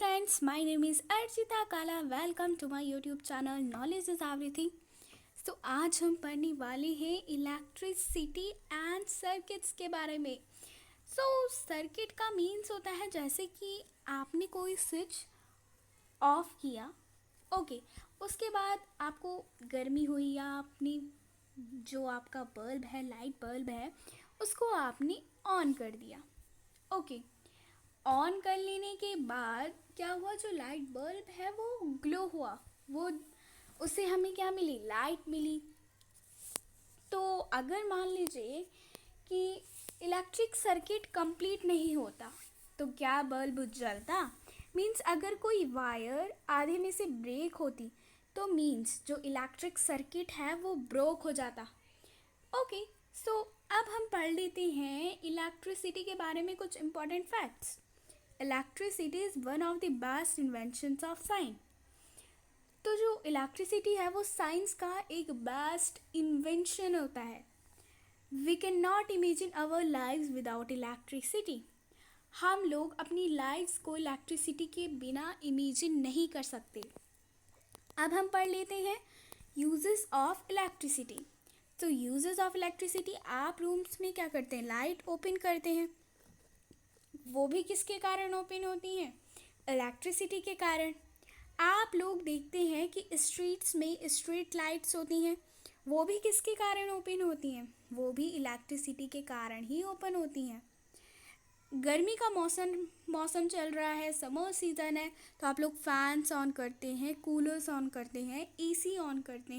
friends, my name is Archita Kala. Welcome to my YouTube channel Knowledge is Everything. So आज हम पढ़ने वाले हैं इलेक्ट्रिसिटी एंड सर्किट्स के बारे में. सर्किट का मीन्स होता है जैसे कि आपने कोई स्विच ऑफ किया, उसके बाद आपको गर्मी हुई या आपने जो आपका बल्ब है, लाइट बल्ब है, उसको आपने ऑन कर दिया. ऑन कर लेने के बाद क्या हुआ, जो लाइट बल्ब है वो ग्लो हुआ, वो उससे हमें क्या मिली, लाइट मिली. तो अगर मान लीजिए कि इलेक्ट्रिक सर्किट कंप्लीट नहीं होता तो क्या बल्ब जलता? मीन्स अगर कोई वायर आधे में से ब्रेक होती तो मीन्स जो इलेक्ट्रिक सर्किट है वो ब्रोक हो जाता. अब हम पढ़ लेते हैं इलेक्ट्रिसिटी के बारे में कुछ important facts. Electricity is one of the best inventions of science. तो जो इलेक्ट्रिसिटी है वो साइंस का एक बेस्ट इन्वेंशन होता है. We can not imagine our lives without electricity. हम लोग अपनी लाइफ्स को इलेक्ट्रिसिटी के बिना इमेजिन नहीं कर सकते. अब हम पढ़ लेते हैं यूजेस ऑफ इलेक्ट्रिसिटी. तो यूजेस ऑफ इलेक्ट्रिसिटी, आप रूम्स में क्या करते हैं, लाइट ओपन करते हैं. वो भी किसके कारण ओपन होती हैं? इलेक्ट्रिसिटी के कारण. आप लोग देखते हैं कि स्ट्रीट्स में स्ट्रीट लाइट्स होती हैं, वो भी किसके कारण ओपन होती हैं? वो भी इलेक्ट्रिसिटी के कारण ही ओपन होती हैं. गर्मी का मौसम चल रहा है, समर सीज़न है, तो आप लोग फैंस ऑन करते हैं, कूलर्स ऑन करते हैं, एसी ऑन करते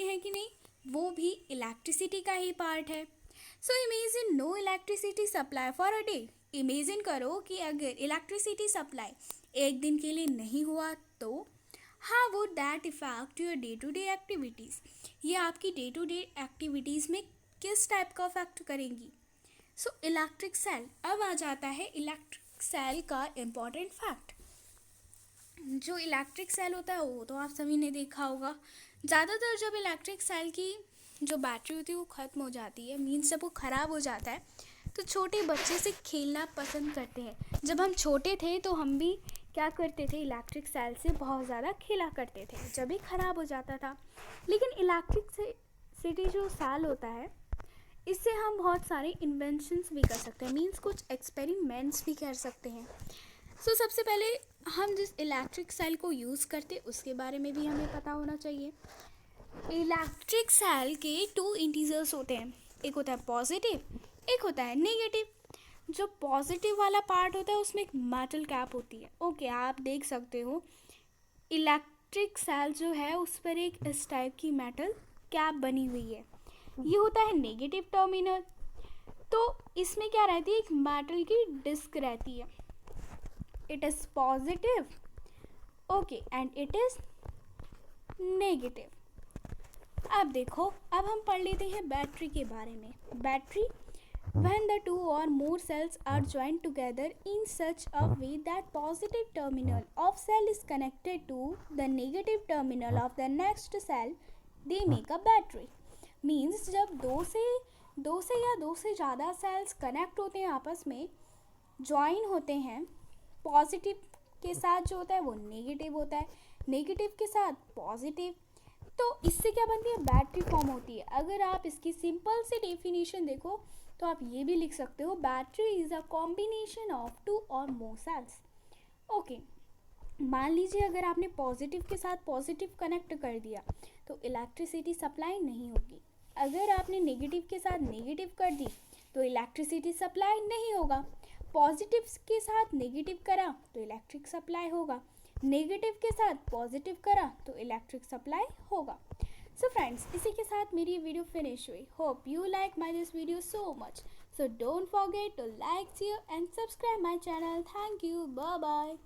हैं कि नहीं? वो भी इलेक्ट्रिसिटी का ही पार्ट है. So imagine no electricity supply for a day. Imagine करो कि अगर इलेक्ट्रिसिटी सप्लाई एक दिन के लिए नहीं हुआ तो how would that effect your day to day activities. ये आपकी डे टू डे एक्टिविटीज़ में किस टाइप का इफेक्ट करेंगी? Electric cell. अब आ जाता है इलेक्ट्रिक सेल का इम्पॉर्टेंट फैक्ट. जो इलेक्ट्रिक सेल होता है वो तो आप सभी ने देखा होगा. ज़्यादातर जब इलेक्ट्रिक सेल की जो बैटरी होती है वो ख़त्म हो जाती है, मीन्स जब वो ख़राब हो जाता है, तो छोटे बच्चे से खेलना पसंद करते हैं. जब हम छोटे थे तो हम भी क्या करते थे, इलेक्ट्रिक सेल से बहुत ज़्यादा खेला करते थे जब भी ख़राब हो जाता था. लेकिन इलेक्ट्रिक सिटी जो सेल होता है, इससे हम बहुत सारे इन्वेंशंस भी कर सकते हैं, मीन्स कुछ एक्सपेरिमेंट्स भी कर सकते हैं. सबसे पहले हम जिस इलेक्ट्रिक सेल को यूज़ करते उसके बारे में भी हमें पता होना चाहिए. इलेक्ट्रिक सेल के 2 इंटीजर्स होते हैं, एक होता है पॉजिटिव, एक होता है नेगेटिव. जो पॉजिटिव वाला पार्ट होता है उसमें एक मेटल कैप होती है. आप देख सकते हो इलेक्ट्रिक सेल जो है उस पर एक इस टाइप की मेटल कैप बनी हुई है. ये होता है नेगेटिव टर्मिनल. तो इसमें क्या रहती है, एक मेटल की डिस्क रहती है. It is positive and it is negative. अब देखो, अब हम पढ़ लेते हैं बैटरी के बारे में. Battery, when the 2 or more cells are joined together in such a way that positive terminal of cell is connected to the negative terminal of the next cell, they make a battery. Means जब दो से ज़्यादा sales connect होते हैं, आपस में join होते हैं, पॉजिटिव के साथ जो होता है वो नेगेटिव होता है, नेगेटिव के साथ पॉजिटिव, तो इससे क्या बनती है, बैटरी फॉर्म होती है. अगर आप इसकी सिंपल सी डेफिनेशन देखो तो आप ये भी लिख सकते हो, battery is a combination of 2 और मोर सेल्स. मान लीजिए अगर आपने पॉजिटिव के साथ पॉजिटिव कनेक्ट कर दिया तो इलेक्ट्रिसिटी सप्लाई नहीं होगी. अगर आपने नेगेटिव के साथ नेगेटिव कर दी तो इलेक्ट्रिसिटी सप्लाई नहीं होगा. पॉजिटिव के साथ नेगेटिव करा तो इलेक्ट्रिक सप्लाई होगा, नेगेटिव के साथ पॉजिटिव करा तो इलेक्ट्रिक सप्लाई होगा. फ्रेंड्स, इसी के साथ मेरी ये वीडियो फिनिश हुई. Hope you like my this video so much. So don't forget to like, share and subscribe my channel. Thank you. Bye bye.